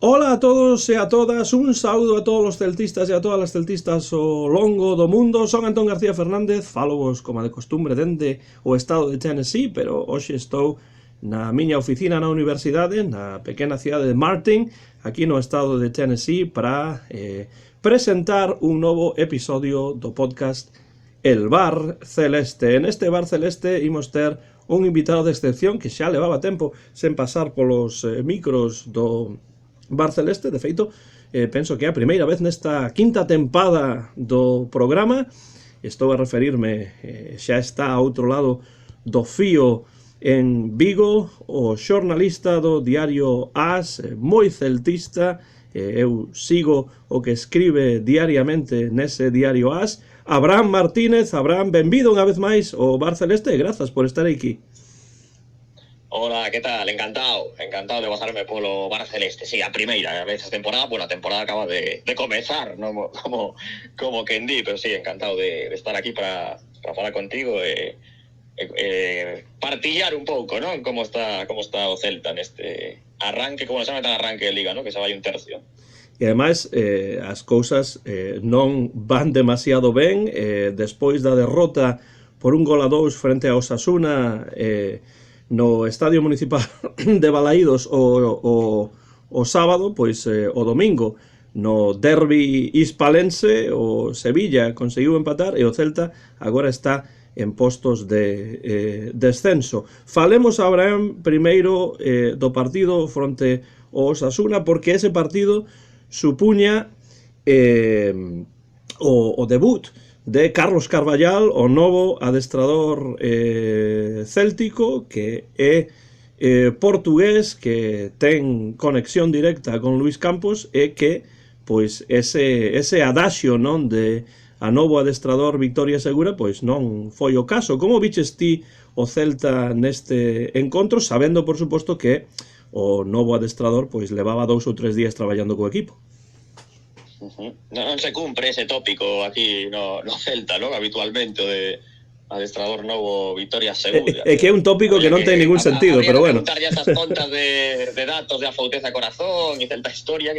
Ola a todos e a todas, un saúdo a todos os celtistas e a todas as celtistas ao longo do mundo. Son Antón García Fernández, falovos como de costumbre dende o estado de Tennessee, pero hoxe estou na miña oficina na universidade, na pequena cidade de Martin, aquí no estado de Tennessee, para presentar un novo episodio do podcast El Bar Celeste. En este Bar Celeste imos ter un invitado de excepción que xa levaba tempo sen pasar polos micros do Bar Celeste. De feito, penso que é a primeira vez nesta quinta tempada do programa. Estou a referirme, xa está a outro lado do fío en Vigo, o xornalista do diario AS, moi celtista, eu sigo o que escribe diariamente nese diario AS, Abraham Martínez. Abraham, benvido unha vez máis ao Bar Celeste e grazas por estar aquí. Hola, ¿qué tal? Encantado de bajarme polo Bar Celeste. Sí, a primeira vez esta temporada, pues a temporada acaba de comezar, ¿no? como quen di, pero sí, encantado de estar aquí para falar contigo e partillar un pouco, ¿no? Como está o Celta neste arranque, como se chama tan arranque de Liga, ¿no? Que se vai un tercio. E ademais, as cousas non van demasiado ben. Despois da derrota por 1-2 frente a Osasuna no Estadio Municipal de Balaídos o sábado, pois o domingo no derbi hispalense o Sevilla conseguiu empatar e o Celta agora está en postos de descenso. Falemos, Abraham, primeiro do partido fronte ao Osasuna, porque ese partido supuña o debut de Carlos Carballal, o novo adestrador céltico, que é portugués, que ten conexión directa con Luís Campos e que, pois, ese adaxio, non, de a novo adestrador Victoria Segura, pois non foi o caso. Como viches ti o Celta neste encontro, sabendo, por suposto, que o novo adestrador pois levaba 2 ou 3 días traballando co equipo? Non se cumpre ese tópico aquí no Celta, ¿no? Habitualmente, o de adestrador novo Victoria Segura. É que é un tópico que non ten ningún sentido, pero bueno. Habría que preguntar ya esas contas de datos de Afouteza Corazón e Celta Historia,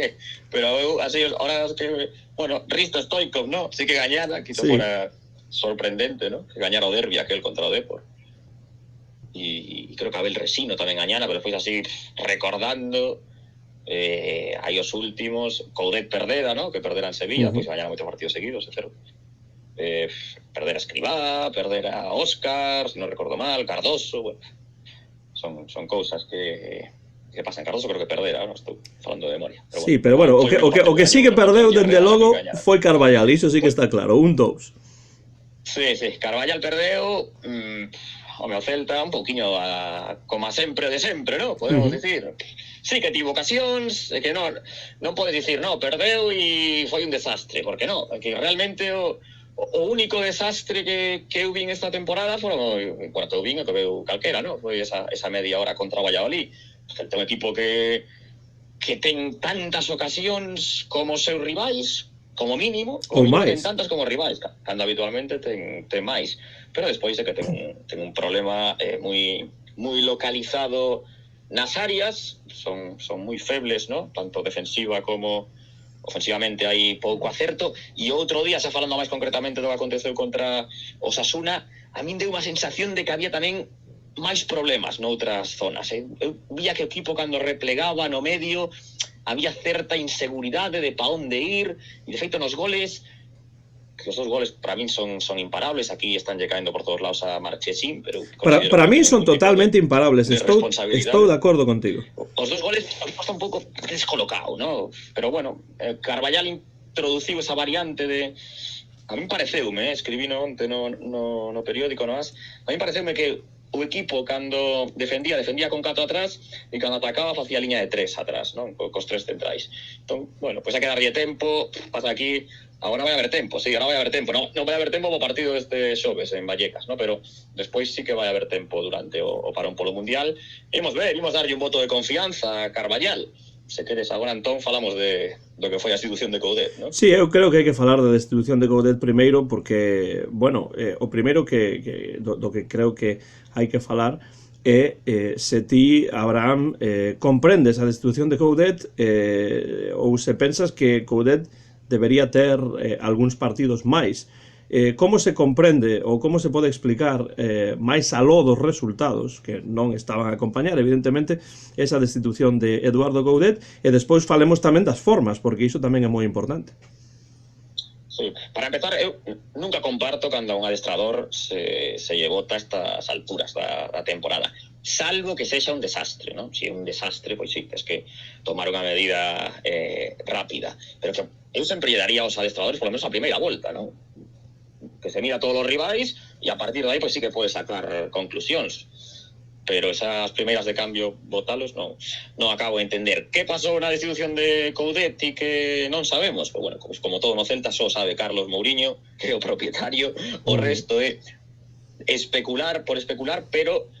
pero eu, así, ahora que, bueno, Risto Stoikov, ¿no? Sí que gañara, quizá sí. Fuera sorprendente, ¿no? Que gañara o derbi aquel contra o Depor. Y creo que Abel Resino tamén gañara, pero foi así recordando hai os últimos, Coudet perdera, ¿no? Que perdera en Sevilla, pois gañara moitos partidos seguidos, etc. Perder a Escribá, perder a Óscar, se non recordo mal, Cardoso, bueno, son cousas que pasan. Cardoso creo que perdera, non estou falando de memoria. Pero sí, pero bueno, o que sí que perdeu dende logo foi Carballal, iso sí que está claro, 1-2. Sí, Carballal perdeu, o Celta un pouquiño como sempre de sempre, ¿no? Podemos dicir. Sí que tivo ocasións, que non podes dicir, no, perdeu e foi un desastre, porque non, que realmente o único desastre que eu vin esta temporada foron, cuando eu vin, que veu calquera, ¿no? Foi esa media hora contra o Valladolid. Celta un equipo que ten tantas ocasións como os seus rivais, como mínimo, ten tantas como rivais, cando habitualmente ten máis, pero despois é que ten un problema moi localizado nas áreas, son moi febles, ¿no? Tanto defensiva como ofensivamente hai pouco acerto, e outro día, xa falando máis concretamente do que aconteceu contra Osasuna, a min deu unha sensación de que había tamén máis problemas noutras zonas. Eu vía que o equipo cando replegaba no medio había certa inseguridade de pa onde ir, e de feito nos goles, que os dos goles para min son imparables, aquí están caendo por todos lados a Marchesín, pero para min son totalmente imparables, estou de acordo contigo. Os dos goles está un pouco descolocado, ¿no? Pero bueno, Carballal introduciu esa variante de, a min pareceume, escribí onte no periódico, no AS, a min pareceume que o equipo cando defendía con 4 atrás e cando atacaba facía liña de 3 atrás, non? Cos 3 centrais. Entón, bueno, pois hai que darlle tempo, pasa aquí, agora vai haber tempo, sí, agora vai haber tempo. Non vai haber tempo para o partido deste xoves en Vallecas, ¿no? Pero despois sí que vai haber tempo durante o parón polo Mundial. Imos darlle un voto de confianza a Carballal. Se queres, agora, Antón, falamos do que foi a destitución de Coudet, ¿no? Sí, eu creo que hai que falar da destitución de Coudet primeiro, porque, bueno, o primeiro do que creo que hai que falar se ti, Abraham, comprendes a destitución de Coudet ou se pensas que Coudet debería ter algúns partidos máis. Como se comprende ou como se pode explicar máis aló dos resultados que non estaban a acompañar evidentemente esa destitución de Eduardo Coudet, e despois falemos tamén das formas, porque iso tamén é moi importante. Sí. Para empezar, eu nunca comparto cando un adestrador se lle bota a estas alturas da temporada, salvo que sexa un desastre, ¿no? Si é un desastre, pois sí, es que tomar unha medida rápida, pero que eu sempre lle daría aos adestradores polo menos a primeira volta, ¿no? Que se mira todos os rivais e a partir de aí pois sí que pode sacar conclusións, pero esas primeiras de cambio botalos non acabo de entender. Que pasou na destitución de Coudet e que non sabemos? Pues bueno, como todo no Celta só sabe Carlos Mouriño, que é o propietario, o resto é especular por especular, pero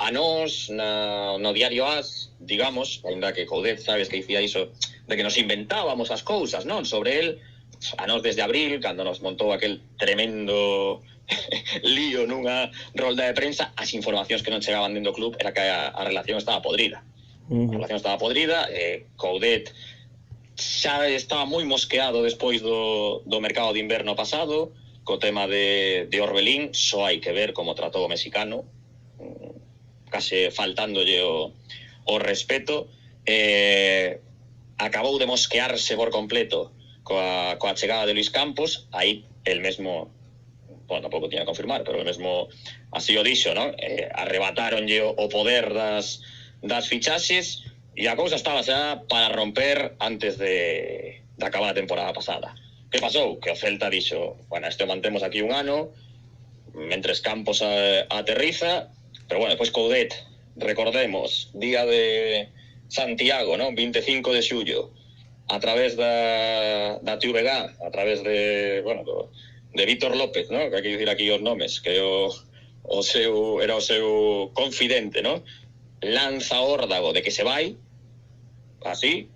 a nós no diario AS, digamos, ainda que Coudet sabes que dicía iso de que nos inventábamos as cousas, non? Sobre el, a nós desde abril, cando nos montou aquel tremendo lío nunha rolda de prensa, as informacións que non chegaban dentro do club era que a relación estaba podrida. A relación estaba podrida, Coudet xa estaba moi mosqueado despois do mercado de inverno pasado, co tema de Orbelín, só hai que ver como tratou o mexicano, case faltándolle o respeto. Acabou de mosquearse por completo coa chegada de Luis Campos, aí el mesmo, bueno, tampouco tiña que confirmar, pero el mesmo así o dixo, non? Arrebataronlle o poder das fichaxes e a cousa estaba xa para romper antes de acabar a temporada pasada. Que pasou? Que o Celta dixo, bueno, este mantemos aquí un ano, mentres Campos aterriza, pero bueno, despois Coudet, recordemos, día de Santiago, non? 25 de xullo, a través da TVG, a través de, bueno, de Víctor López, ¿no? Que hai que dicir aquí os nomes, que era o seu confidente, ¿no? Lanza órdago de que se vai, así,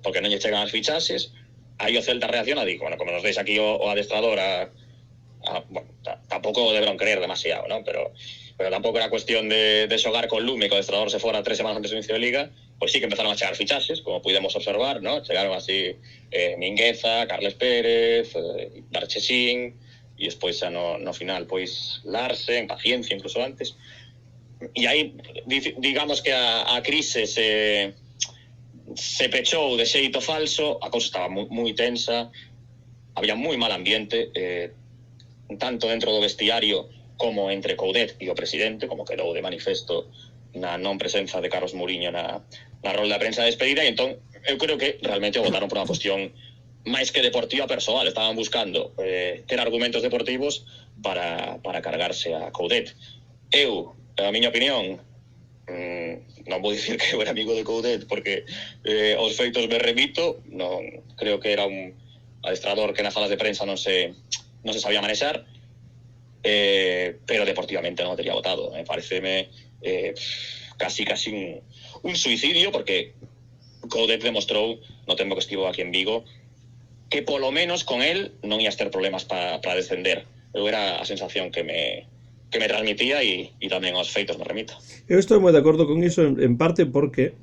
porque non lle chegan as fichaxes. Aí o Celta reacciona e digo, bueno, como nos deis aquí o adestrador bueno, tampouco deberon creer demasiado, ¿no? Pero tampouco era cuestión de xogar con lume, que o adestrador se fora 3 semanas antes do inicio de Liga. Pois sí que empezaron a chegar fichaxes, como pudemos observar, ¿no? Chegaron así Mingueza, Carles Pérez, Darchesín, e despois xa no final, pois Larsen, Paciencia, incluso antes. E aí, digamos que a crise se pechou de xeito falso, a cousa estaba moi tensa, había moi mal ambiente, tanto dentro do vestiario como entre Coudet e o presidente, como quedou de manifesto na non presenza de Carlos Mouriño na rolda de prensa de despedida. E entón, eu creo que realmente votaron por unha cuestión máis que deportiva persoal. Estaban buscando ter argumentos deportivos para cargarse a Coudet. Eu, a miña opinión, non vou dicir que eu era amigo de Coudet, porque aos feitos me remito. Non creo que era un adestrador que nas salas de prensa non se sabía manexar, pero deportivamente non teria votado. Pareceme casi un suicidio, porque Coudet demostrou no tempo que estivo aquí en Vigo que polo menos con él non ias ter problemas para descender. Eu era a sensación que me transmitía, e tamén aos feitos me remito. Eu estou moi de acordo con iso, en parte porque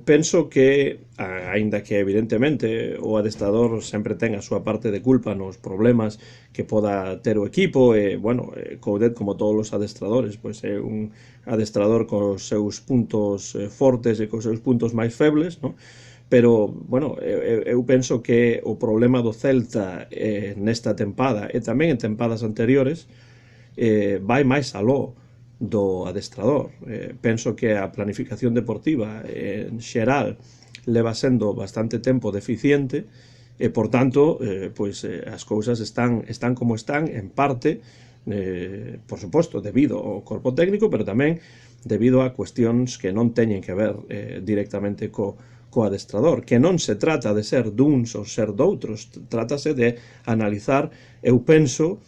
penso que, aínda que evidentemente o adestrador sempre ten a súa parte de culpa nos problemas que poda ter o equipo, bueno, Coudet, como todos os adestradores, pois é un adestrador cos seus puntos fortes e cos seus puntos máis febles, non? Pero, bueno, eu penso que o problema do Celta nesta tempada e tamén en tempadas anteriores vai máis aló do adestrador. Penso que a planificación deportiva en xeral leva sendo bastante tempo deficiente e, por tanto, pois as cousas están como están, en parte, por suposto, debido ao corpo técnico, pero tamén debido a cuestións que non teñen que ver directamente co adestrador, que non se trata de ser duns ou ser doutros, trátase de analizar, eu penso,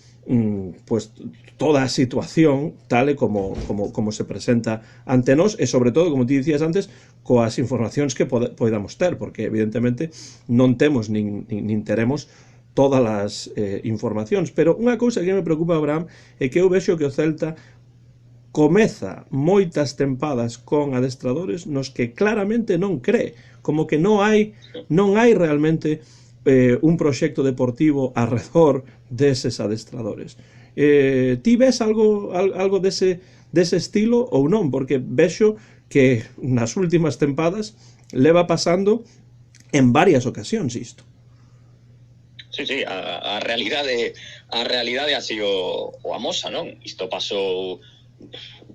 pues toda a situación tal e como se presenta ante nós, e sobre todo, como ti dicías antes, coas informacións que podamos ter, porque evidentemente non temos nin teremos todas as informacións. Pero unha cousa que me preocupa, Abraham, é que eu vexo que o Celta comeza moitas tempadas con adestradores nos que claramente non cree, como que non hai realmente un proxecto deportivo arredor deses adestradores. Ti ves algo dese estilo ou non? Porque vexo que nas últimas tempadas leva pasando en varias ocasións isto. Sí, sí, a realidade así o amosa, non? Isto pasou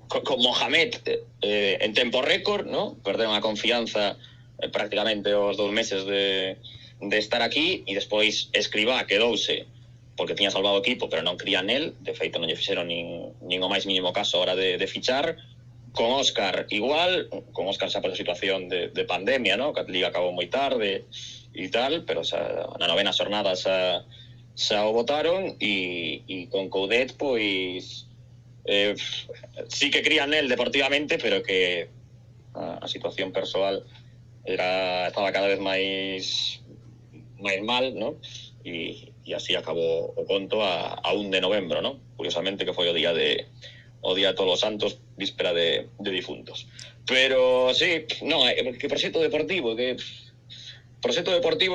con Mohamed en tempo récord, non? Perderon a confianza prácticamente os 2 meses de estar aquí, e despois Escribá quedouse porque tiña salvado o equipo, pero non crían nel, de feito non lle fixeron nin o máis mínimo caso a hora de fichar. Con Óscar igual, con Óscar xa por a situación de pandemia, ¿no? Que a Liga acabou moi tarde e tal, pero xa, na novena xornada xa o votaron, e con Coudet, pois sí que crían nel deportivamente, pero que a situación persoal estaba cada vez máis mal, ¿no? E así acabou o conto a 1 de novembro, ¿no? Curiosamente, que foi o día de Todos os Santos, víspera de difuntos. Pero sí, no, que proxecto deportivo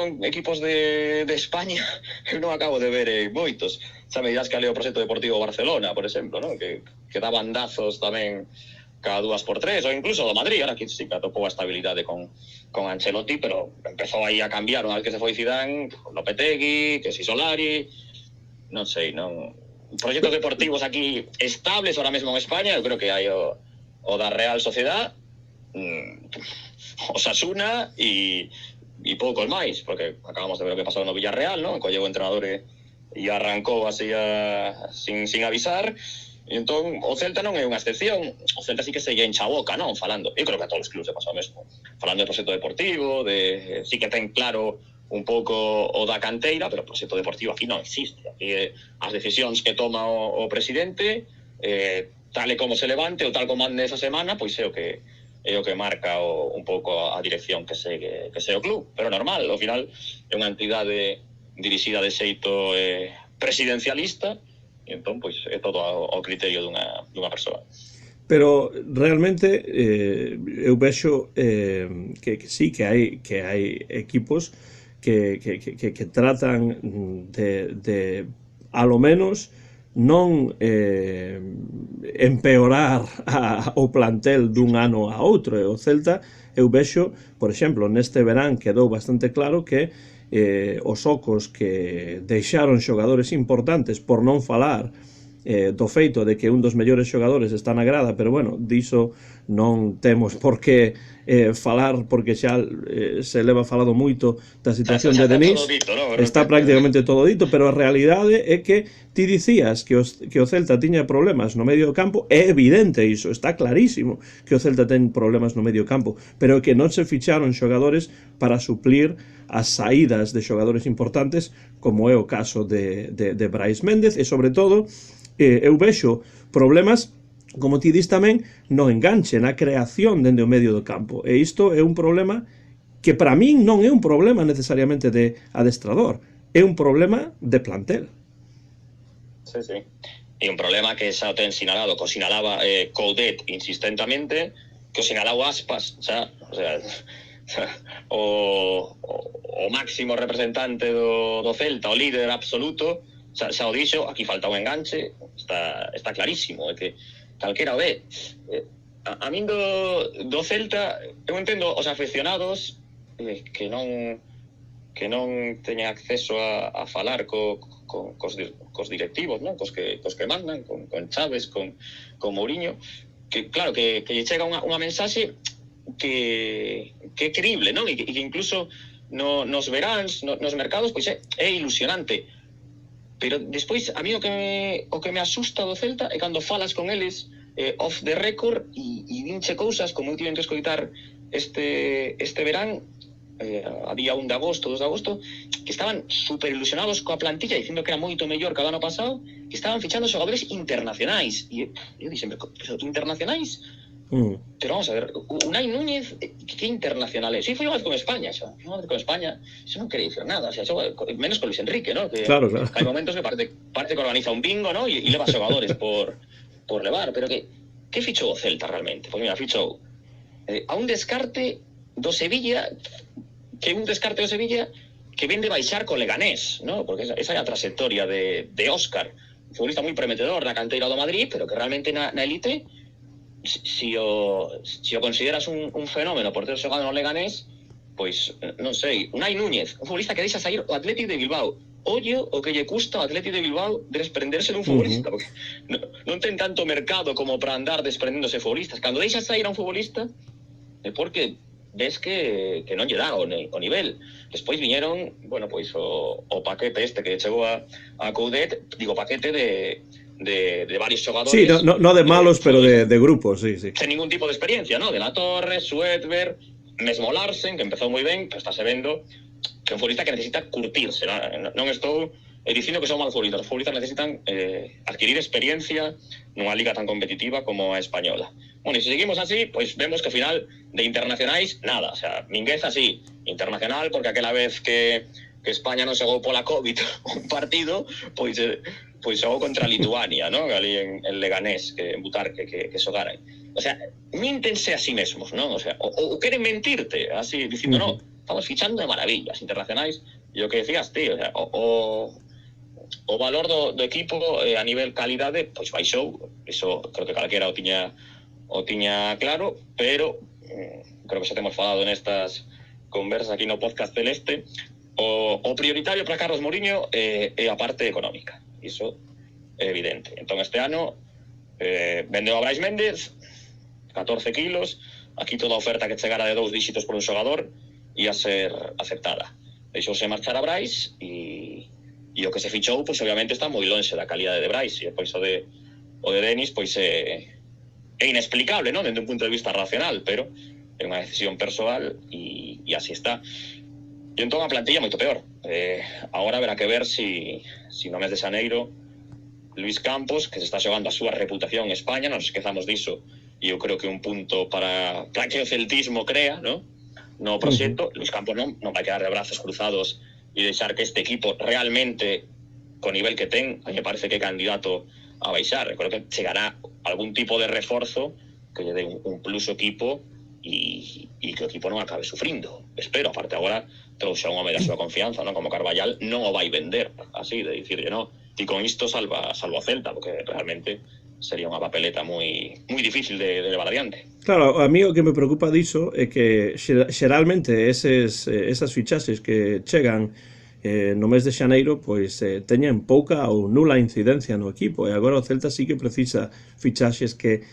en equipos de España eu non acabo de ver moitos. Xa me dirás que é o proxecto deportivo Barcelona, por exemplo, ¿no? Que dá bandazos tamén cada 2x3, ou incluso do Madrid, ahora que sí que atopou a estabilidade con Ancelotti, pero empezou aí a cambiar unha vez que se foi Zidane, Lopetegui, que si Solari, non sei, non... Proxectos deportivos aquí estables ahora mesmo en España, eu creo que hai o da Real Sociedad, Osasuna e poucos máis, porque acabamos de ver o que pasou no Villarreal, ¿no? Colleu o entrenador e arrancou así sin avisar. E entón o Celta non é unha excepción. O Celta sí que se lle encha a boca, non? Falando, eu creo que a todos os clubes se pasa o mesmo, falando de proxecto deportivo, sí que ten claro un pouco o da canteira, pero o proxecto deportivo aquí non existe. Aquí as decisións que toma o presidente, tal e como se levante ou tal como ande esa semana, pois é o que marca un pouco a dirección que segue o club. Pero normal, ao final é unha entidade dirixida de xeito presidencialista, e entón pois é todo ao criterio dunha persoa. Pero realmente eu vexo que sí, que hai equipos que tratan de a lo menos non empeorar o plantel dun ano a outro. E o Celta, eu vexo, por exemplo, neste verán quedou bastante claro que os ocos que deixaron xogadores importantes, por non falar do feito de que un dos mellores xogadores está na grada, pero bueno, diso non temos por que falar, porque xa se leva falado moito da situación de Denis, está prácticamente todo dito, pero a realidade é que ti dicías que o Celta tiña problemas no medio campo. É evidente iso, está clarísimo que o Celta ten problemas no medio campo, pero que non se ficharon xogadores para suplir as saídas de xogadores importantes, como é o caso de Brais Méndez, e sobre todo eu vexo problemas, como ti dis tamén, no enganche, na creación dende o medio do campo. E isto é un problema que para min non é un problema necesariamente de adestrador, é un problema de plantel. Sí, sí. E un problema que xa o ten sinalado, que o sinalaba Coudet insistentemente, que o sinalaba Aspas, xa, o sea, o máximo representante do Celta, o líder absoluto, xa o dixo, aquí falta un enganche, está clarísimo, é que calquera o ve. A min do Celta, eu entendo os aficionados que non teñen acceso a falar cos directivos, non? Cos que mandan, con Chaves, con Mourinho, que claro, que lle chega unha mensaxe que é creíble, non? E que incluso nos veráns, nos mercados, pois é ilusionante. Pero despois, a mí o que me asusta do Celta é cando falas con eles off the record e dinche cousas, como eu tiven que escoitar este verán, a día 1 de agosto, 2 de agosto, que estaban super ilusionados coa plantilla, dicindo que era moito mellor que o ano pasado, que estaban fichando xogadores internacionais. E eu dixen, pero internacionais? Pero vamos a ver, Unai Núñez, que internacional é? Si foi unha vez con España, xa. Foi unha vez con España, iso non quere dicir nada, xa, menos con Luis Enrique, ¿no? Que claro. Hai momentos que parece que organiza un bingo, ¿no? E leva xogadores por levar, pero que que fichou o Celta realmente? Pois mira, fichou a un descarte do Sevilla, que un descarte do Sevilla que ven de baixar co Leganés, ¿no? Porque esa é a trayectoria de Óscar, un futbolista moi prometedor na canteira do Madrid, pero que realmente na elite, si o consideras un fenómeno por ter xogado no Leganés, pois, non sei, Unai Núñez, un futbolista que deixa sair o Athletic de Bilbao. Ollo o que lle custa ao Athletic de Bilbao desprenderse dun futbolista, porque non ten tanto mercado como para andar desprendéndose futbolistas. Cando deixas sair a un futbolista é porque ves que non lle dá o nivel. Despois viñeron, bueno, pois o paquete este que chegou a Coudet, digo, paquete de varios xogadores. Sí, no de malos, pero de grupos, sí. Sen ningún tipo de experiencia, ¿no? De la Torre, Suedberg, mesmo Larsen, que empezou moi ben, pero estáse vendo que é un futbolista que necesita curtirse, non estou dicindo que son malos futbolistas. Os futbolistas necesitan adquirir experiencia nunha liga tan competitiva como a española. Bueno, e se seguimos así, pois vemos que ao final de internacionais, nada. O sea, Mingueza sí, internacional, porque aquela vez que España non xogou pola COVID un partido, pois xogou contra Lituania, ¿no? Ali en Leganés, en Butarque, que xogaran. O sea, míntense a sí mesmos, ¿no? O sea, ou queren mentirte, así, dicindo, no, estamos fichando de maravillas internacionais, e o que decías, tío, o sea, o valor do equipo a nivel calidade, pois baixou, iso creo que calquera o tiña claro, pero creo que xa temos falado nestas conversas aquí no podcast Celeste, o prioritario para Carlos Mourinho é a parte económica, iso é evidente. Entón este ano vendeu a Brais Méndez 14 kilos, aquí toda a oferta que chegara de 2 dígitos por un xogador ia ser aceptada. Deixouse marchar a Brais e o que se fichou, pois obviamente está moi lonxe da calidade de Brais, e pois o de Denis pois é inexplicable, non? Dende un punto de vista racional, pero é unha decisión persoal e así está. E entón a plantilla moito peor. Agora haberá que ver si no mes de xaneiro Luis Campos, que se está xogando a súa reputación en España, non nos esquezamos diso, e eu creo que un punto para que o celtismo crea, ¿no? No proxecto, Luis Campos non vai quedar de brazos cruzados e deixar que este equipo realmente, co nivel que ten, a mí me parece que é candidato a baixar. Eu creo que chegará algún tipo de reforzo que lle dé un plus ao equipo e que o equipo non acabe sufrindo. Espero, aparte agora trouxe un home da súa confianza, non? Como Carballal non o vai vender así, de dicirlle, no, ti con isto salva o Celta, porque realmente sería unha papeleta moi difícil de levar adiante. Claro, a mí o que me preocupa diso é que xeralmente esas fichaxes que chegan no mes de xaneiro pois teñen pouca ou nula incidencia no equipo, e agora o Celta sí que precisa fichaxes que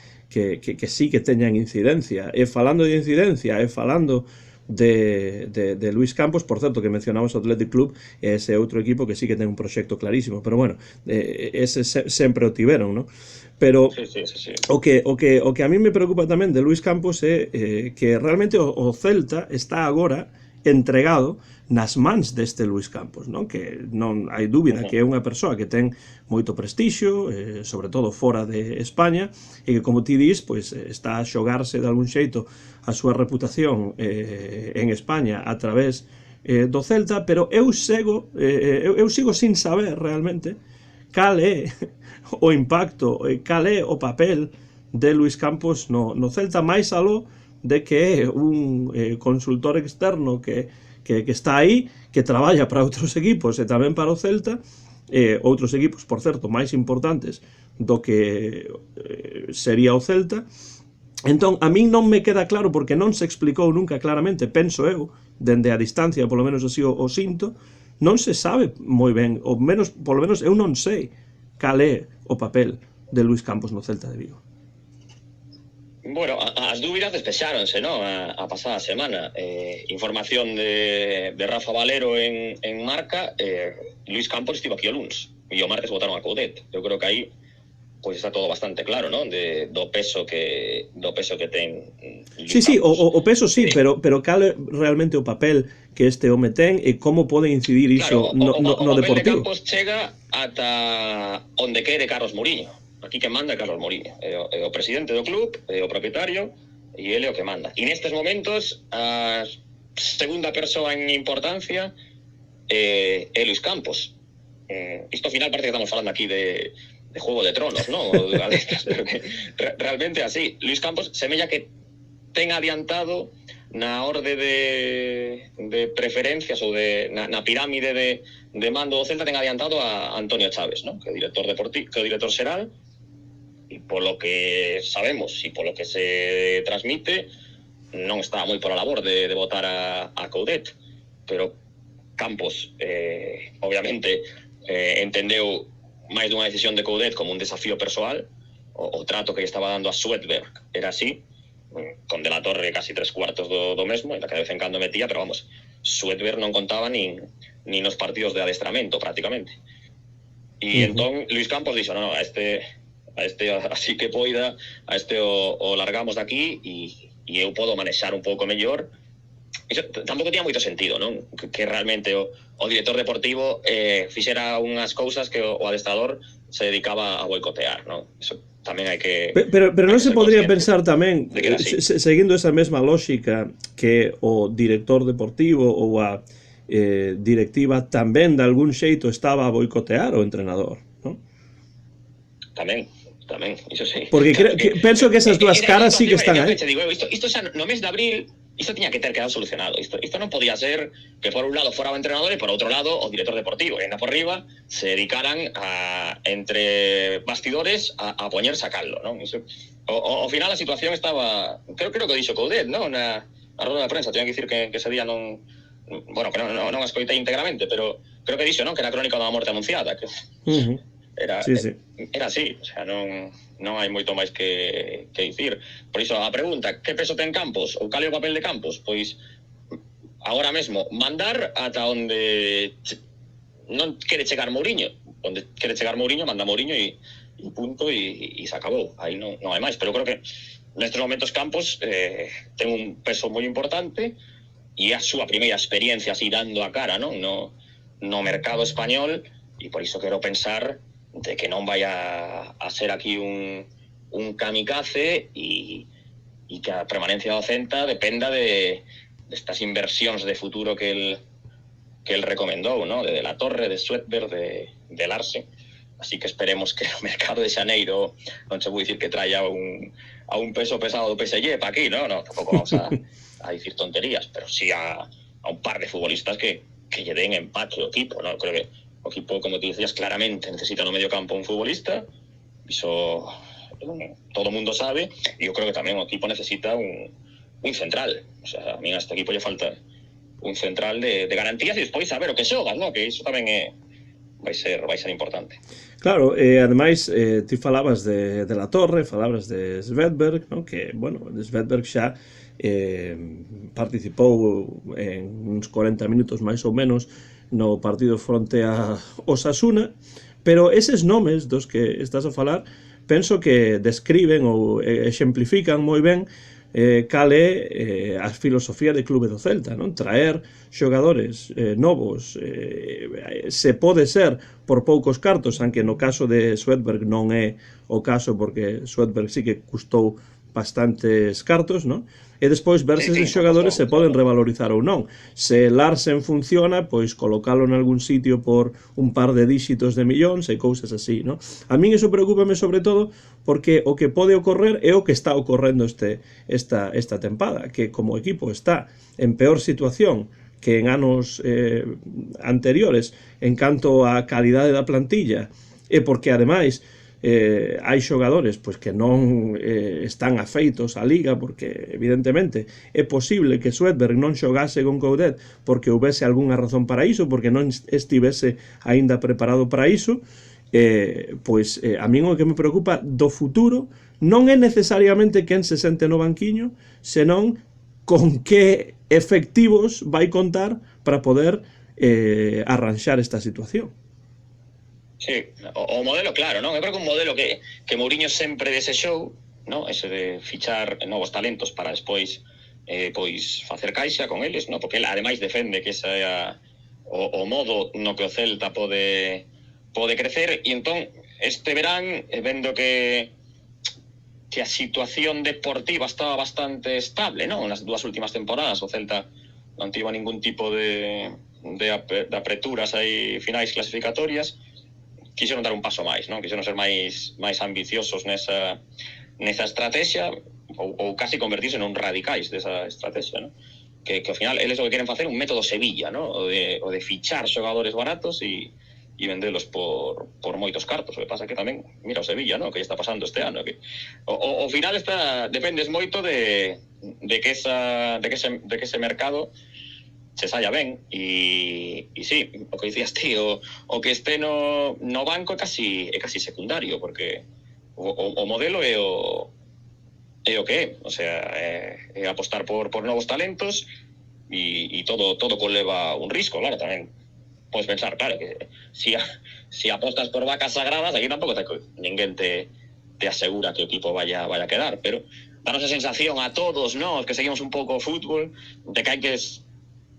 sí que teñan incidencia. E falando de incidencia, e falando de Luis Campos, por certo, que mencionamos o Athletic Club, ese outro equipo que sí que ten un proxecto clarísimo, pero bueno, ese sempre o tiveron, ¿no? Pero sí. O que a mí me preocupa tamén de Luis Campos é que realmente o Celta está agora entregado nas mans deste Luis Campos, non? Que non hai dúbida que é unha persoa que ten moito prestixio, sobre todo fora de España, e que, como ti dis, pois, está a xogarse de algún xeito a súa reputación en España a través do Celta, pero eu sigo sin saber realmente cal é o impacto, cal é o papel de Luis Campos no Celta, máis aló de que é un consultor externo que está aí, que traballa para outros equipos e tamén para o Celta, outros equipos, por certo, máis importantes do que sería o Celta. Entón, a min non me queda claro, porque non se explicou nunca claramente, penso eu, dende a distancia, polo menos así o sinto, non se sabe moi ben, ou menos, polo menos eu non sei cal é o papel de Luis Campos no Celta de Vigo. Bueno, as dúbidas despexáronse, ¿no? A pasada semana. Información de Rafa Valero en Marca, Luis Campos estivo aquí o luns, e o martes votaron a Coudet. Eu creo que aí pois está todo bastante claro, ¿no? Do peso que ten Luis Campos. Sí, o peso sí, pero cal é realmente o papel que este home ten e como pode incidir iso no deportivo? O papel de Campos chega ata onde quere Carlos Mourinho. Aquí que manda é Carlos Mourinho, é o presidente do club, é o propietario, e ele é o que manda. E nestes momentos, a segunda persoa en importancia é Luis Campos. Isto ao final parece que estamos falando aquí de Juego de Tronos, ¿no? Realmente así. Luis Campos semella que ten adiantado na orde de preferencias ou na pirámide de mando do Celta ten adiantado a Antonio Chaves, ¿no? Que é director deportivo, que é o director xeral, e polo que sabemos e polo que se transmite non está moi por a labor de votar a Coudet, pero Campos obviamente entendeu máis dunha decisión de Coudet como un desafío persoal. O trato que lle estaba dando a Svedberg era así, con De la Torre casi 3/4 do mesmo, e que de vez en cando metía, pero vamos, Svedberg non contaba nin nos partidos de adestramento prácticamente. E entón Luis Campos dixo, no, a este así que poida, a este o largamos de aquí e eu podo manexar un pouco mellor. Iso tampouco tiña moito sentido, non? Que realmente o director deportivo fixera unhas cousas que o adestrador se dedicaba a boicotear, non? Iso tamén hai que... Pero non se podría pensar tamén, seguindo esa mesma lógica, que o director deportivo ou a directiva tamén de algún xeito estaba a boicotear o entrenador, non? Tamén, iso sí. Porque penso que esas dúas caras sí que están aí. Isto xa no mes de abril, isto tiña que ter quedado solucionado. Isto non podía ser que por un lado fora o entrenador e por outro lado o director deportivo. E ainda por riba se dedicaran entre bastidores a poñer sacarlo, non? Iso, ao final a situación estaba... Creo que dixo Coudet, non? Na roda de prensa, teño que dicir que ese día non... Bueno, que non a escoitei íntegramente, pero creo que dixo, non? Que era a crónica da morte anunciada. Que... Era así, o sea, non hai moito máis que dicir. Por iso a pregunta, que peso ten Campos ou cal é o papel de Campos? Pois agora mesmo mandar ata onde non quere chegar Mourinho. Onde quere chegar Mourinho, manda Mourinho e punto, e se acabou. Aí non hai máis, pero creo que nestes momentos Campos ten un peso moi importante e a súa primeira experiencia así dando a cara, non? No mercado español, e por iso quero pensar de que non vai a ser aquí un kamikaze e que a permanencia do Celta dependa de estas inversións de futuro que el recomendou, ¿no? De la Torre, de Svedberg, de Larsen. Así que esperemos que o mercado de xaneiro non se vou dicir que traia a un peso pesado do PSG para aquí, ¿no? Tampouco vamos a dicir tonterías, pero sí a un par de futbolistas que lle den empate ao equipo, ¿no? Creo que o equipo, como te decías, claramente necesita no medio campo un futbolista. Iso todo o mundo sabe. E eu creo que tamén o equipo necesita un central. O sea, a mí a este equipo lle falta un central de garantías e despois saber o que xogas, ¿no? Que iso tamén vai ser importante. Claro, ademais, ti falabas de la Torre, falabas de Svedberg, ¿no? Que, bueno, Svedberg xa participou en uns 40 minutos máis ou menos no partido fronte a Osasuna, pero eses nomes dos que estás a falar penso que describen ou exemplifican moi ben cal é a filosofía de clube do Celta, non? Traer xogadores novos, se pode ser por poucos cartos, aunque no caso de Svedberg non é o caso, porque Svedberg sí que custou bastantes cartos, non? E despois ver se esses xogadores se poden revalorizar ou non. Se Larsen funciona, pois colocalo en algún sitio por un par de díxitos de millóns e cousas así, non? A min iso preocúpame sobre todo porque o que pode ocorrer é o que está ocorrendo esta tempada, que como equipo está en peor situación que en anos anteriores en canto a calidade da plantilla, e porque ademais hai xogadores pois que non están afeitos á liga, porque evidentemente é posible que Svedberg non xogase con Coudet porque houvese algunha razón para iso, porque non estivese aínda preparado para iso. Pois a min o que me preocupa do futuro non é necesariamente quen se sente no banquiño, senón con que efectivos vai contar para poder arranxar esta situación. Sí, o modelo claro, non? Eu creo que un modelo que Mourinho sempre desexou, non? Ese de fichar novos talentos para despois pois facer caixa con eles, non? Porque ele ademais defende que ese é o modo no que o Celta pode crecer, e entón este verán, vendo que a situación deportiva estaba bastante estable, non? Nas dúas últimas temporadas o Celta non tivo ningún tipo de apreturas aí finais clasificatorias. quixeron dar un paso máis, non? Quixeron ser máis ambiciosos nesa estrategia ou casi convertirse nun radicais desa estrategia, non? Que ao final eles o que queren facer un método Sevilla, ¿no? O de fichar xogadores baratos e vendelos por moitos cartos. O que pasa que tamén, mira o Sevilla, ¿no? Que está pasando este ano, que ao final dependes moito de que ese mercado se saia ben e sí, o que dicías ti, o que este no banco é casi secundario, porque o modelo é o que é, o sea, é apostar por novos talentos e todo conleva un risco, claro, tamén podes pensar, claro, que si apostas por vacas sagradas, aquí tampouco ninguén te asegura que o equipo vaya a quedar, pero danos a sensación a todos, ¿no?, os que seguimos un pouco o fútbol, de que hai que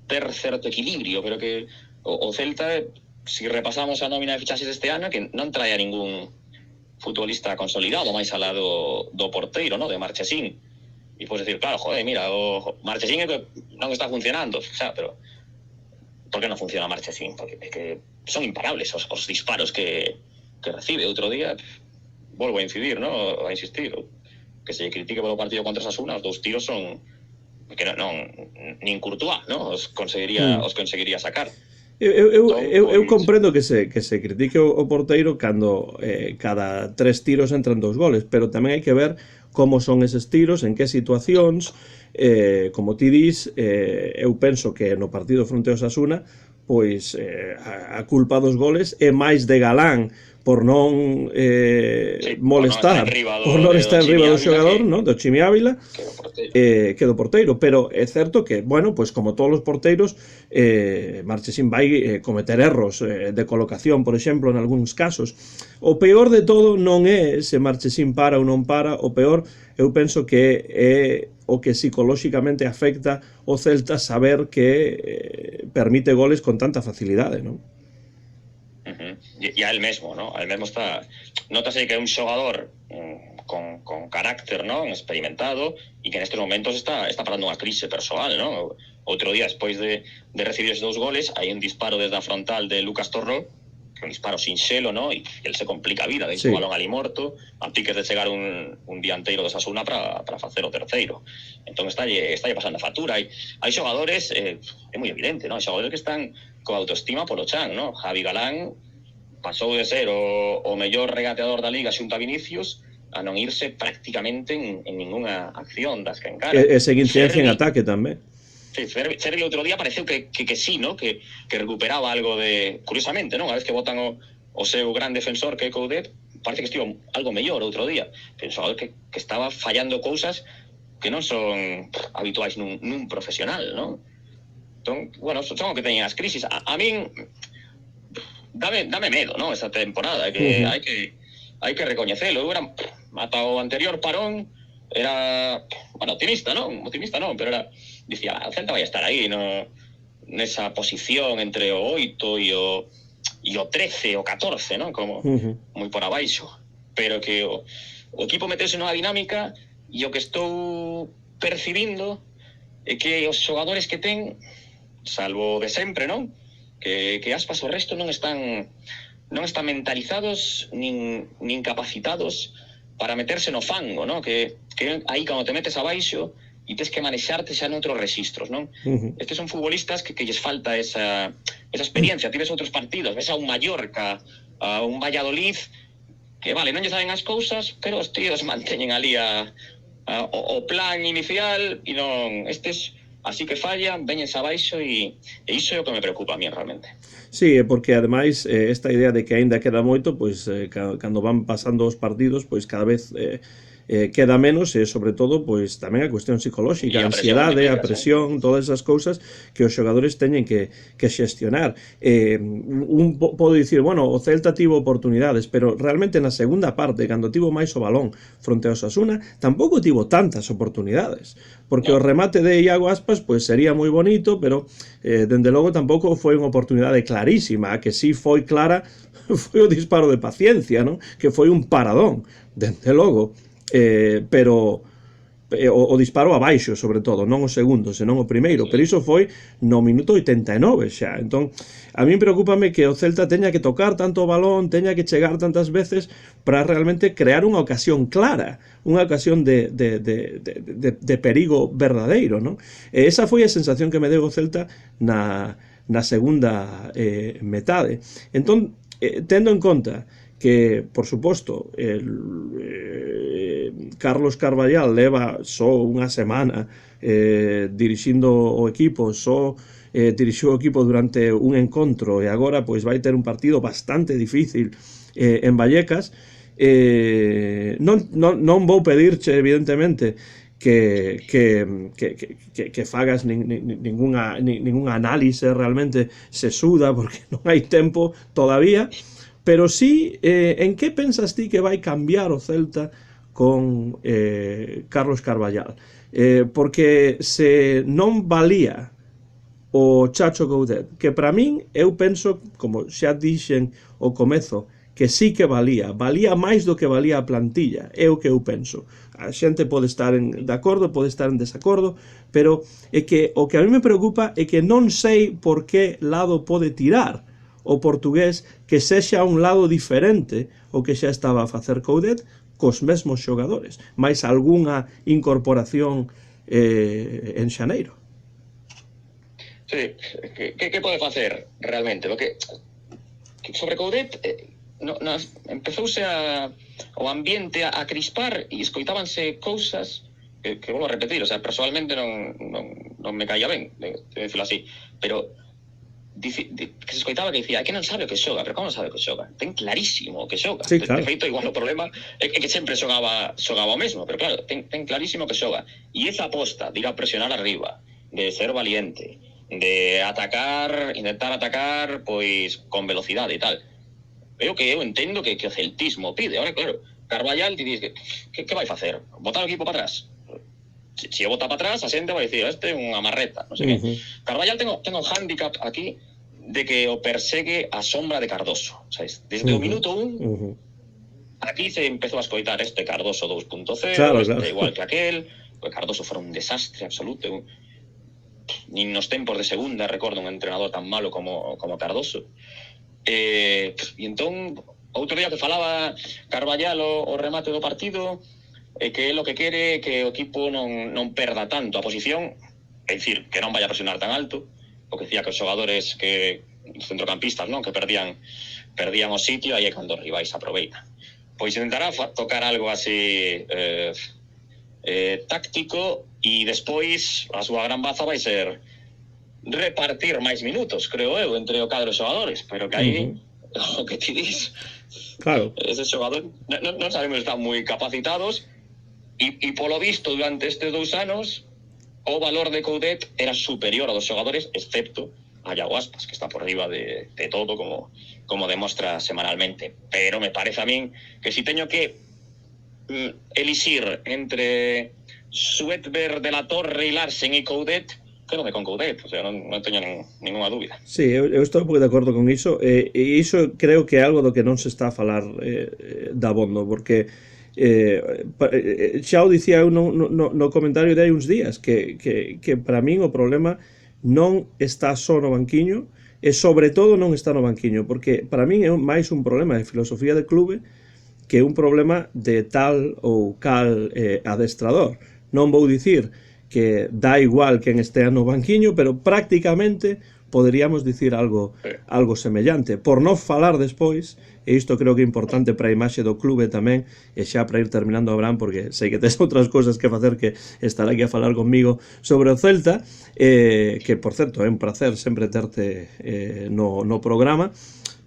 ter certo equilibrio, pero que o Celta, si repasamos a nómina de fichaxes este ano, que non trae a ningún futbolista consolidado, máis alá do porteiro, ¿no?, de Marchesín. E podes decir, claro, joder, mira, o Marchesín é que non está funcionando, o sea, pero por que non funciona Marchesín? Porque é que son imparables os disparos que recibe. Outro día, volvo a incidir, ¿no?, a insistir, que se critique polo partido contra Osasuna, os 2 tiros son que non nin Courtois, ¿no?, os conseguiría sacar. Eu comprendo que se critique o porteiro cando cada 3 tiros entran 2 goles, pero tamén hai que ver como son eses tiros, en que situacións, como ti dis, eu penso que no partido fronte ao Osasuna, pois a culpa dos goles é máis de Galán por non molestar, por non estar enriba do xogador, ¿no?, do Chimi Ávila, que do porteiro, pero é certo que, bueno, pois como todos os porteiros, Marchesín vai cometer erros de colocación, por exemplo, en algúns casos. O peor de todo non é se Marchesín para ou non para, o peor eu penso que é o que psicolóxicamente afecta o Celta saber que permite goles con tanta facilidade, non? E a él mesmo, ¿no? A él mesmo está... Notase que é un xogador con carácter, ¿no?, experimentado, e que nestes momentos está parando unha crise persoal, ¿no? Outro día, despois de recibir esos 2 goles, hai un disparo desde a frontal de Lucas Torró, que é un disparo sinxelo, ¿no?, e el se complica a vida, deixa o balón ali morto, a piques de chegar un dianteiro de Osasuna para facer o terceiro. Entón está pasando a factura. Hai xogadores, é moi evidente, ¿no?, hai xogadores que están coa autoestima polo chan, ¿no? Javi Galán pasou de ser o mellor regateador da liga xunto a Vinicius a non irse prácticamente en ninguna acción das que encara. Esa incidencia en ataque tamén. Sí, Cherry outro día pareceu que sí, ¿no?, que recuperaba algo de... Curiosamente, ¿no?, a vez que botan o seu gran defensor, que é Coudet, parece que estivo algo mellor outro día. Pensaba que estaba fallando cousas que non son habituais nun profesional, ¿no? Entón, bueno, son o que teñen as crisis. A min dame medo, ¿no?, esta temporada, que hai que recoñecelo. Eu era, ata o anterior parón, era, bueno, optimista non, pero era, dicía, o Celta vai estar aí, no, nesa posición entre o 8 e o 13 o 14, ¿no?, como moi por abaixo, pero que o equipo metese nunha dinámica, e o que estou percibindo é que os xogadores que ten, salvo de sempre, non? Que Aspas o resto non están mentalizados nin capacitados para meterse no fango, non? Que aí cando te metes abaixo e tes que manexarte xa noutros registros, non? Estes son futbolistas que lles falta esa experiencia. Ti ves outros partidos, ves a un Mallorca, a un Valladolid, que vale, non lle saben as cousas, pero os tíos manteñen ali o plan inicial e non... Estes así que fallan, veñense abaixo e iso é o que me preocupa a mí realmente. Sí, porque ademais esta idea de que aínda queda moito, pois cando van pasando os partidos, pois cada vez queda menos e sobre todo pois tamén a cuestión psicolóxica, a ansiedade, a presión, todas esas cousas que os xogadores teñen que xestionar. Podo dicir, bueno, o Celta tivo oportunidades, pero realmente na segunda parte, cando tivo máis o balón fronte ao Osasuna, tampouco tivo tantas oportunidades, porque o remate de Iago Aspas pois sería moi bonito, pero dende logo tampouco foi unha oportunidade clarísima. A que sí foi clara foi o disparo de Paciencia, non? Que foi un paradón, dende logo. Pero o disparo abaixo, sobre todo, non o segundo, senón o primeiro, pero iso foi no minuto 89 xa. Entón, a mí preocúpame que o Celta teña que tocar tanto o balón, teña que chegar tantas veces para realmente crear unha ocasión clara, unha ocasión de perigo verdadeiro, non? E esa foi a sensación que me deu o Celta na segunda metade. Entón, tendo en conta que, por suposto, Carlos Carballal leva só unha semana dirixindo o equipo, dirixiu o equipo durante un encontro e agora pois vai ter un partido bastante difícil en Vallecas. Non vou pedirche, evidentemente, que fagas ninguna análise realmente sesuda, porque non hai tempo todavía. Pero sí, en que pensas ti que vai cambiar o Celta con Carlos Carballal? Porque se non valía o Chacho Coudet, que para min, eu penso, como xa dixen ao comezo, que sí que valía máis do que valía a plantilla, é o que eu penso. A xente pode estar de acordo, pode estar en desacordo, pero é que o que a mí me preocupa é que non sei por que lado pode tirar o portugués, que sexa un lado diferente o que xa estaba a facer Coudet cos mesmos xogadores, máis algunha incorporación en xaneiro. Sí, que pode facer realmente? Porque sobre Coudet empezouse o ambiente a crispar e escoitábanse cousas que volvo a repetir, o sea, personalmente non me caía ben, de decirlo así, pero que se escoitaba que dicía, que non sabe o que xoga, pero como non sabe o que xoga? Ten clarísimo o que xoga. Sí, claro. De feito, igual o problema é que sempre xogaba o mesmo, pero claro, ten clarísimo o que xoga. E esa aposta de ir a presionar arriba, de ser valiente, de intentar atacar, pois, con velocidade e tal. É o que eu entendo que o celtismo pide. Ahora, claro, Carballal te diz que vai facer? Botar o equipo para atrás? Se o bota para atrás, a xente vai dicir, este é unha marreta, non sei que. Carballal ten o handicap aquí de que o persegue a sombra de Cardoso, sabes? Desde o minuto 1, aquí se empezou a escoitar este Cardoso 2.0, claro. Igual que aquel, o Cardoso fora un desastre absoluto. Nin nos tempos de segunda recordo un entrenador tan malo como Cardoso. E entón, outro día que falaba Carballal o remate do partido, que é o que quere que o equipo non perda tanto a posición, é dicir, que non vaya a presionar tan alto, o que decía que os xogadores, que os centrocampistas, non, que perdían o sitio, aí é cando os rivais aproveitan. Pois intentará tocar algo así táctico, e despois a súa gran baza vai ser repartir máis minutos, creo eu, entre o cadro de xogadores, pero que aí o que ti dis, claro, eses xogadores non sabemos, están moi capacitados. E polo visto, durante estes 2 anos, o valor de Coudet era superior a dos xogadores, excepto a Iago Aspas, que está por riba de todo, como demostra semanalmente. Pero me parece a min que si teño que elixir entre Suetber, De la Torre e Larsen e Coudet, quédome con Coudet, o sea, non teño ninguna dúbida. Sí, eu estou moi de acordo con iso, e iso creo que é algo do que non se está a falar dabondo, porque xa o dicía eu no comentario de hai uns días que para min o problema non está só no banquiño, e sobre todo non está no banquiño, porque para min é máis un problema de filosofía de clube que un problema de tal ou cal adestrador. Non vou dicir que dá igual quen estea no banquiño, pero prácticamente poderíamos dicir algo semellante. Por non falar despois, e isto creo que é importante para a imaxe do clube tamén, e xa para ir terminando, Abraham, porque sei que tes outras cousas que facer que estar aquí a falar comigo sobre o Celta, que, por certo, é un placer sempre terte no programa,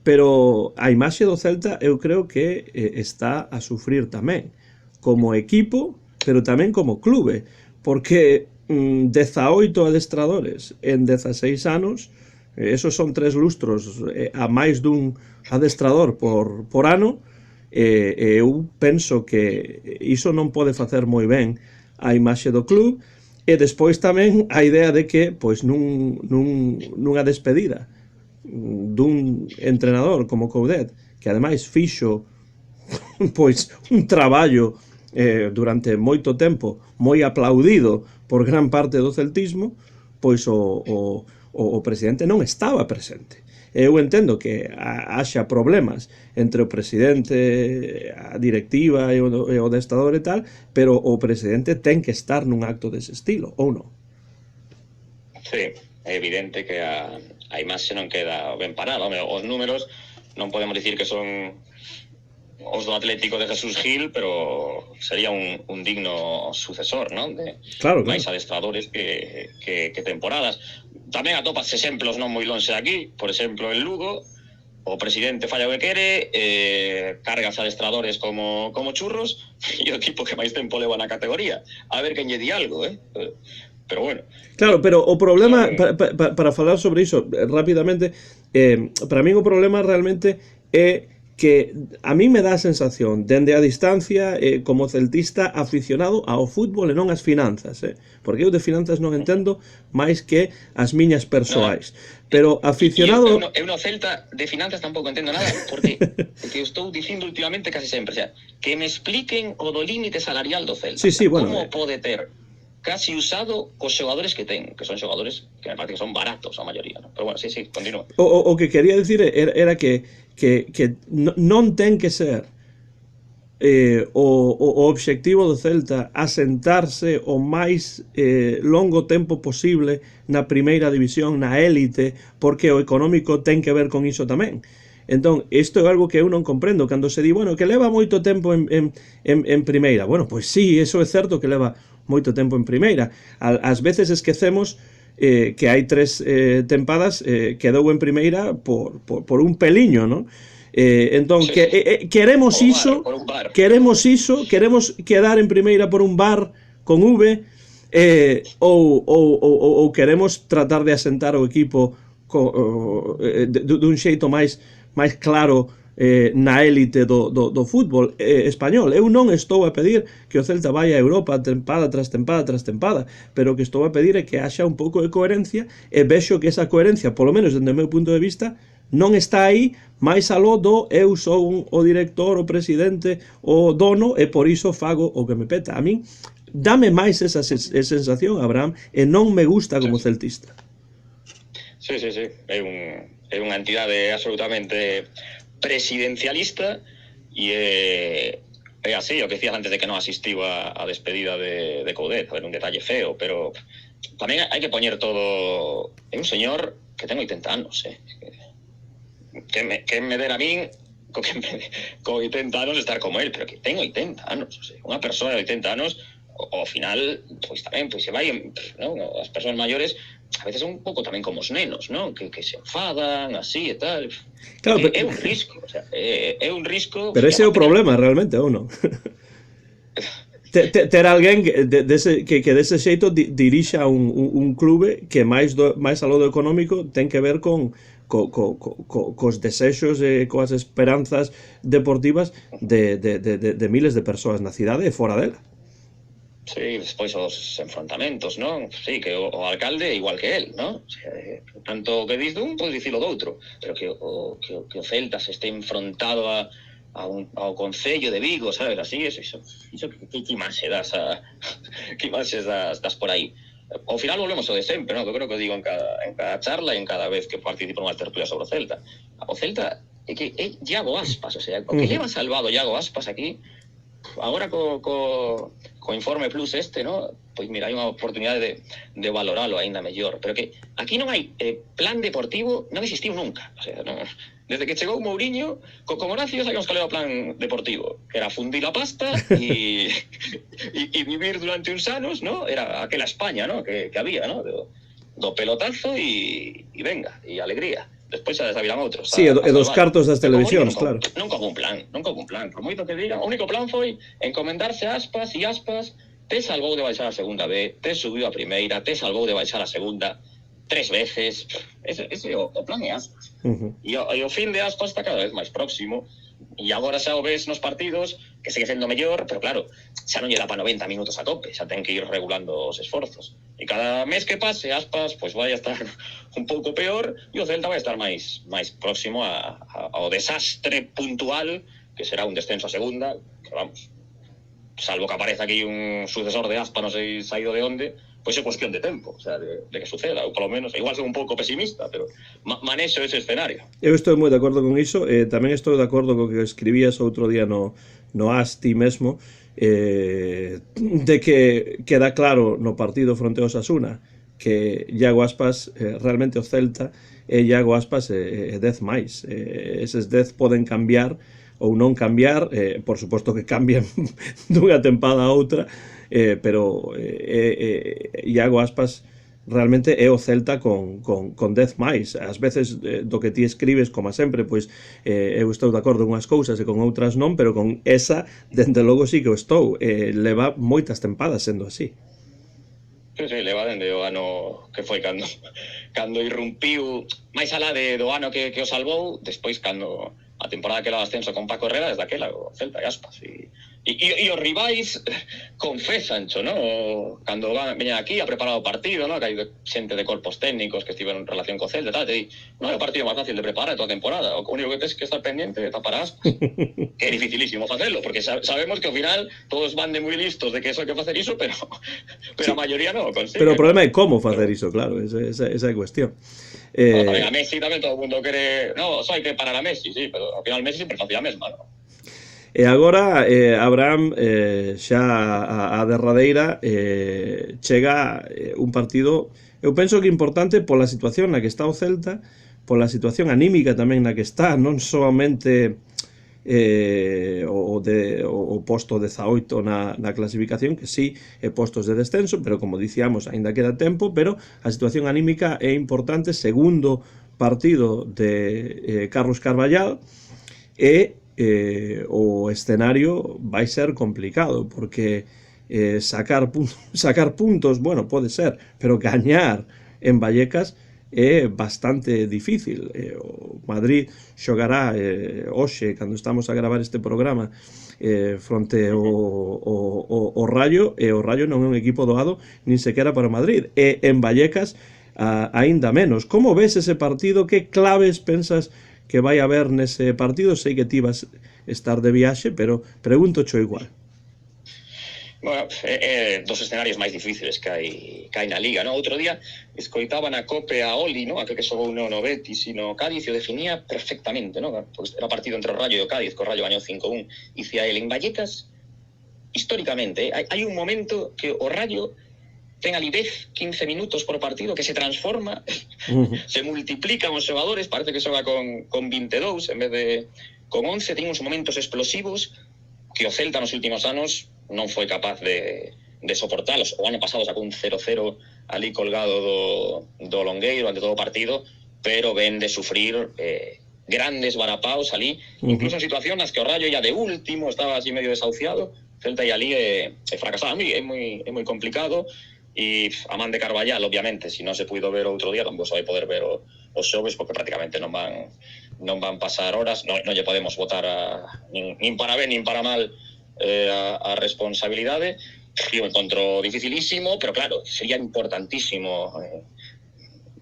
pero a imaxe do Celta eu creo que está a sufrir tamén, como equipo, pero tamén como clube, porque 18 adestradores en 16 anos, esos son 3 lustros a máis dun adestrador por ano, eu penso que iso non pode facer moi ben a imaxe do club, e despois tamén a idea de que pois nunha despedida dun entrenador como Coudet, que ademais fixo pois un traballo durante moito tempo moi aplaudido por gran parte do celtismo, pois o presidente non estaba presente. Eu entendo que haxa problemas entre o presidente, a directiva e o adestrador e tal, pero o presidente ten que estar nun acto dese estilo, ou non? Sí, é evidente que a imaxe non queda ben parada. Os números non podemos dicir que son os do Atlético de Jesús Gil, pero sería un digno sucesor, non? De claro. máis adestradores que temporadas. Tamén atopas exemplos non moi lonxe de aquí, por exemplo, en Lugo, o presidente falla o que quere, cargas adestradores como churros, e o equipo que máis tempo leva na categoría. A ver quen lle di algo, pero bueno. Claro, pero o problema, para falar sobre iso rapidamente, para min o problema realmente é que a mí me dá a sensación, dende a distancia, como celtista aficionado ao fútbol e non ás finanzas, porque eu de finanzas non entendo máis que as miñas persoais. Pero aficionado... Eu no Celta de finanzas tampouco entendo nada, porque o que eu estou dicindo últimamente casi sempre, o sea, que me expliquen o do límite salarial do Celta. Sí, bueno, como pode ter casi usado cos xogadores que ten, que son xogadores que me parece que son baratos a maioría, ¿no? Pero bueno, sí, continúa. O que quería dicir era que non ten que ser o obxectivo do Celta asentarse o máis longo tempo posible na primeira división, na élite, porque o económico ten que ver con iso tamén. Entón, isto é algo que eu non comprendo. Cando se di, bueno, que leva moito tempo en primeira. Bueno, pois sí, eso é certo que leva moito tempo en primeira. Ás veces esquecemos que hai 3 tempadas quedou en primeira por un peliño, non? Entón, Sí. queremos iso, queremos quedar en primeira por un bar con V, ou queremos tratar de asentar o equipo dun xeito máis claro na élite do fútbol español. Eu non estou a pedir que o Celta vai a Europa tempada tras tempada tras tempada, pero que estou a pedir é que haxa un pouco de coherencia, e vexo que esa coherencia, polo menos dende o meu punto de vista, non está aí máis aló do eu sou o director, o presidente, o dono, e por iso fago o que me peta. A min dame máis esa sensación, Abraham, e non me gusta como celtista. Sí. É unha entidade absolutamente presidencialista, e é así, o que decías antes de que non asistiu a despedida de Coudet. A ver, un detalle feo, pero tamén hai que poñer todo. É un señor que ten 80 anos, que me dera a min con 80 anos estar como él, pero que ten 80 anos, o sea, unha persoa de 80 anos, ao final, pois tamén, pois se vai, non? As persoas maiores a veces son un pouco tamén como os nenos, non? Que se enfadan, así e tal. Claro, é un risco, o sea, é un risco. Pero ese é o problema, realmente, ou non? Ter alguén que dese xeito dirixa un clube que máis aló do económico ten que ver cos desexos e coas esperanzas deportivas de miles de persoas na cidade e fora dela. Sí, despois os enfrontamentos, non? Sí, que o alcalde igual que él, non? O sea, tanto que dis dun, podes dicilo do outro, pero que o Celta se este enfrontado ao Concello de Vigo, sabes? Así, eso que imaxe das por aí. Ao final volvemos ao de sempre, non? Que creo que digo en cada charla e en cada vez que participo nunha tertulia sobre o Celta. O Celta é que é Iago Aspas, o sea, o que leva salvado Iago Aspas aquí, agora co Informe Plus ¿no? Pois mira, hai unha oportunidade de valoralo aínda mellor, pero que aquí non hai plan deportivo, non existiu nunca, o sea, non, desde que chegou Mourinho, con Horacio sabíamos que leva plan deportivo, que era fundir a pasta e vivir durante uns anos, ¿no? Era aquela España, ¿no? que había, ¿no? Do pelotazo e venga, e alegría. Despois xa saberán outros. Sí, e dos cartos das televisións, claro. Non houve un plan. Por moito que digan, o único plan foi encomendarse a Aspas, e Aspas te salvou de baixar a segunda B, te subiu a primeira, te salvou de baixar a segunda 3 veces. Ese o plan é Aspas. E o fin de Aspas está cada vez máis próximo. E agora xa o ves nos partidos, que segue sendo mellor, pero claro, xa non lle dá para 90 minutos a tope, xa ten que ir regulando os esforzos. E cada mes que pase, Aspas, pois vai a estar un pouco peor, e o Celta vai a estar máis próximo ao desastre puntual, que será un descenso a segunda, que vamos, salvo que aparece aquí un sucesor de Aspa, non sei saído de onde, pois é cuestión de tempo, o sea, de que suceda, ou polo menos, igual son un pouco pesimista, pero manexo ese escenario. Eu estou moi de acordo con iso, tamén estou de acordo co que escribías outro día no Asti mesmo, de que queda claro no partido fronte ao Osasuna que Iago Aspas realmente o Celta e Iago Aspas e 10 máis. Eses 10 poden cambiar ou non cambiar, por suposto que cambian dunha tempada a outra, pero Iago Aspas realmente é o Celta con 10 máis. Ás veces do que ti escribes, como sempre, pois eu estou de acordo con unhas cousas e con outras non, pero con esa, dende logo sí que o estou. Leva moitas tempadas sendo así. Sí, leva dende o ano que foi cando irrumpiu máis alá do ano que o salvou, despois cando a temporada que era o ascenso con Paco Herrera, desde aquela o Celta e Aspas e os rivais confesancho, ¿no? Cando veñan aquí a preparar o partido, ¿no? Que hai xente de corpos técnicos que estiveron en relación co Celta, tal, te di, non é o partido máis fácil de preparar toda a temporada, o único que tens que estar pendiente é tapar Aspas, que é dificilísimo facelo, porque sabemos que ao final todos van de moi listos de que eso hai que facer iso, pero sí, a maioría non o consigue. Pero o problema é como facer iso, claro, esa é a cuestión. Tamén a Messi tamén todo o mundo quere, no, só hai que parar a Messi, sí, pero ao final Messi sempre facía a mesma, ¿no? E agora, Abraham, xa a derradeira, chega un partido, eu penso que importante pola situación na que está o Celta, pola situación anímica tamén na que está, non solamente o posto 18 na clasificación, que sí é postos de descenso, pero como dicíamos, aínda queda tempo, pero a situación anímica é importante. Segundo partido de Carlos Carballal, e o escenario vai ser complicado, porque sacar puntos, bueno, pode ser, pero gañar en Vallecas é bastante difícil. O Madrid xogará hoxe, cando estamos a gravar este programa, fronte o Rayo, e o Rayo non é un equipo doado nin sequera para o Madrid, e en Vallecas aínda menos. Como ves ese partido? Que claves pensas que vai haber nese partido? Sei que ti vas estar de viaxe, pero pregunto xo igual. Bueno, dos escenarios máis difíciles que hai na Liga, ¿no? Outro día escoitaba na COPE a Oli, ¿no? A que xogou no Betis e no Cádiz, e o definía perfectamente, ¿no? Porque era partido entre o Rayo e o Cádiz, que o Rayo gañou 5-1. E dicía el, en Vallecas, históricamente, hai un momento que o Rayo ten ali 10-15 minutos por partido que se transforma, se multiplican os xogadores, parece que xoga con 22 en vez de con 11, ten uns momentos explosivos que o Celta nos últimos anos non foi capaz de soportalos. O ano pasado sacou un 0-0 ali colgado do Longueiro ante todo o partido, pero ven de sufrir grandes varapaos ali, incluso en situacións nas que o Rayo ya de último estaba así medio desahuciado, Celta e ali fracasaba. A mí é moi complicado. E a man de Carballal, obviamente, se non se puido ver outro día, tampouco se vai poder ver os xoves, porque prácticamente non van pasar horas, non lle podemos botar nin para ben nin para mal a responsabilidade. Eu encontro dificilísimo, pero claro, sería importantísimo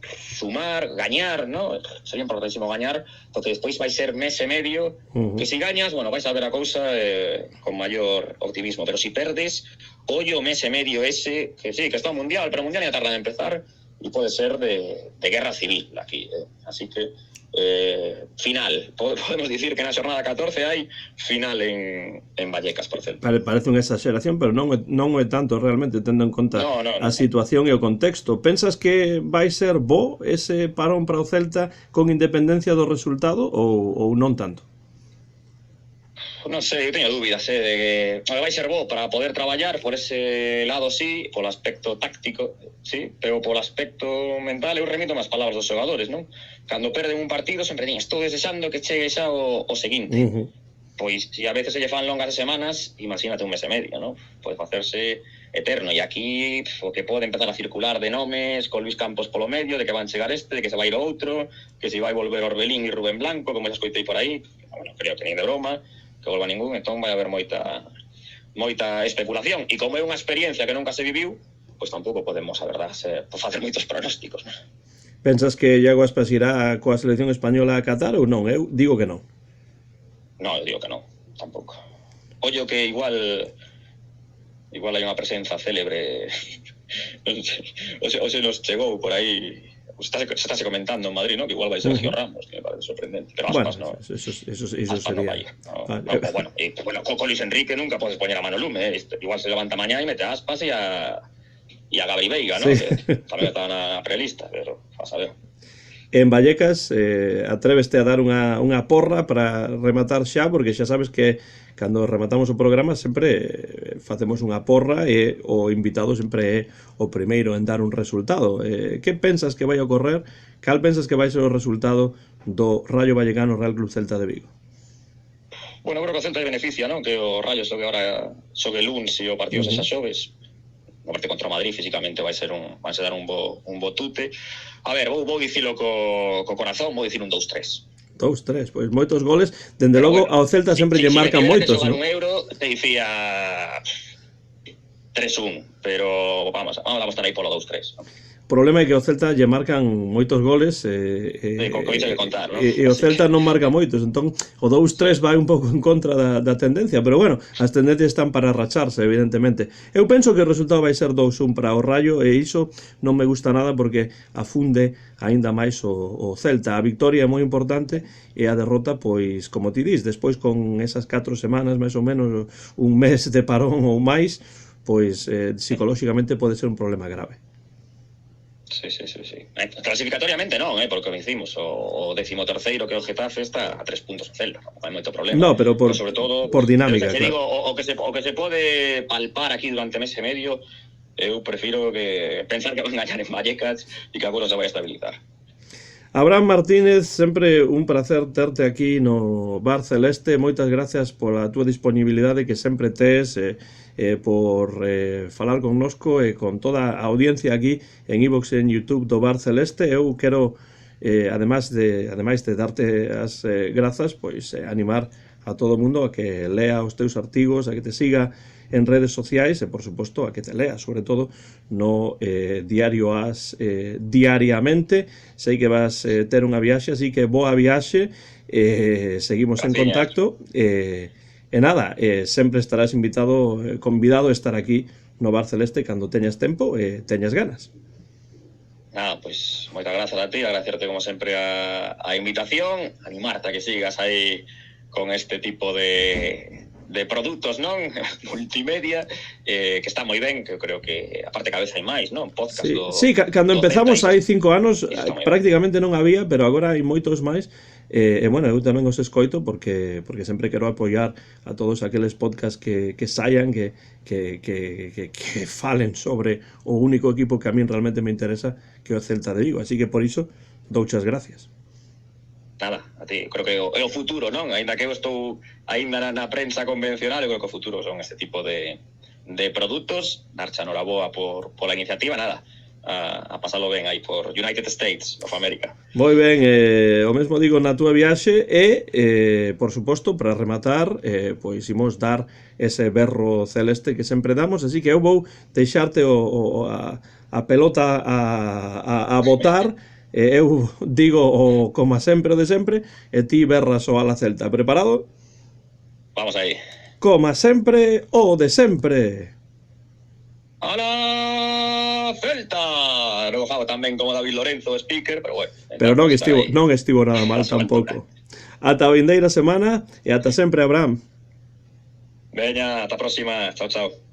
sumar, gañar, ¿no? Sería importantísimo gañar, porque despois vai ser mes e medio, que se gañas, bueno, vais a ver a cousa con maior optimismo, pero se perdes, ollo mes e medio ese, que sí, que está o Mundial, pero o Mundial ya tarda en empezar, e pode ser de guerra civil aquí, así que final, podemos dicir que na xornada 14 hai final en Vallecas por Celta. Parece unha exageración, pero non é tanto realmente, tendo en conta a situación e o contexto. Pensas que vai ser bo ese parón para o Celta con independencia do resultado ou non tanto? Non sei, eu teño dúbidas de que vai ser bo para poder traballar por ese lado, sí, polo aspecto táctico, sí, pero polo aspecto mental eu remito as palabras dos xogadores, non? Cando perden un partido sempre din, estou desexando que chegue xa o seguinte. Pois, se a veces se lle fan longas semanas, imagínate un mes e medio, non? Pode facerse eterno, e aquí o que pode empezar a circular de nomes, con Luis Campos polo medio, de que van chegar de que se vai ir outro, que se vai volver Orbelín e Rubén Blanco, como xa escoitei por aí, bueno, creo que nin de broma, que volva ningún, entón vai haber moita especulación, e como é unha experiencia que nunca se viviu, pois tampouco podemos, a verdad, facer moitos pronósticos, non? Pensas que Iago Aspas irá coa selección española a Qatar ou non? Eu digo que non. Non, eu digo que non, tampouco. Ollo que igual igual hai unha presenza célebre. O se nos chegou por aí, se comentando en Madrid, ¿no? Que igual vai Sergio Ramos, que me parece sorprendente, pero Aspas Bueno, no. eso Aspas sería... no vai. Bueno, con Luis Enrique nunca podes poñer a Manu Lume, igual se levanta mañá e mete a Aspas e a Gabri Veiga, ¿no? Sí. Que tamén está na prelista, pero a saber. En Vallecas, atréveste a dar unha porra para rematar xa, porque xa sabes que cando rematamos o programa sempre facemos unha porra e o invitado sempre é o primeiro en dar un resultado. Que pensas que vai ocorrer? Cal pensas que vai ser o resultado do Rayo Vallecano Real Club Celta de Vigo? Bueno, creo que o Celta beneficia, ¿no? Que o Rayo xogue ahora xogue luns e o partido sexa xoves. O partido contra o Madrid físicamente vai ser dar un bo tute. A ver, vou dicilo co corazón, vou dicir un 2-3. 2-3, pois moitos goles. Dende logo, ao Celta sempre lle marcan moitos, non? Un euro te dicía 3-1, pero vamos a estar aí polo 2-3, ¿no? O problema é que o Celta lle marcan moitos goles con coiso que contar, ¿no? E o Celta non marca moitos, entón o 2-3 vai un pouco en contra da tendencia, pero bueno, as tendencias están para racharse, evidentemente. Eu penso que o resultado vai ser 2-1 para o Rayo, e iso non me gusta nada porque afunde aínda máis o Celta. A victoria é moi importante e a derrota, pois, como ti dis, despois con esas 4 semanas, máis ou menos un mes de parón ou máis, pois psicolóxicamente pode ser un problema grave. Sí. Clasificatoriamente non, porque vencimos o 13º que o Getafe está a 3 puntos o Celta, non hai moito problema. No, pero sobre todo por dinámica, claro. Digo, o que se pode palpar aquí durante mes e medio, eu prefiro que pensar que van a gañar en Vallecas e que a se vai a estabilizar. Abraham Martínez, sempre un placer terte aquí no Bar Celeste. Moitas gracias pola túa disponibilidade que sempre tes, por falar connosco e con toda a audiencia aquí en iVox e en YouTube do Bar Celeste. Eu quero, ademais de darte as grazas, pois animar a todo o mundo a que lea os teus artigos, a que te siga en redes sociais e, por suposto, a que te lea, sobre todo, no Diario As diariamente. Sei que vas ter unha viaxe, así que boa viaxe, seguimos en contacto, e nada, sempre estarás convidado a estar aquí no Bar Celeste cando teñas tempo e teñas ganas. Nada, pois moitas grazas a ti, agradecerte como sempre a invitación, animarte a que sigas aí con este tipo de produtos, non? Multimedia, que está moi ben, que eu creo que aparte cada vez hai máis, non? Podcast sí, cando empezamos hai 5 anos prácticamente non había, pero agora hai moitos máis. Bueno, eu tamén os escoito porque sempre quero apoiar a todos aqueles podcasts que saian, que falen sobre o único equipo que a min realmente me interesa, que é o Celta de Vigo, así que por iso douchas gracias. Nada, a ti, creo que é o futuro, non? Ainda que eu estou ainda na prensa convencional, eu creo que o futuro son este tipo de produtos. Darche enhoraboa pola iniciativa, nada, a pasalo ben aí por United States of America. Moi ben, o mesmo digo na túa viaxe e, por suposto, para rematar, pois imos dar ese berro celeste que sempre damos, así que eu vou deixarte a pelota a botar. Eu digo como sempre o de sempre e ti berras o ala Celta. Preparado? Vamos aí. Como sempre o de sempre. Ala Celta. Non fago tan ben como David Lorenzo, speaker, pero bueno. Pero non estivo nada mal tampouco. Ata a vindeira semana e ata sempre, Abraham. Veña, ata a próxima. Chao, chao.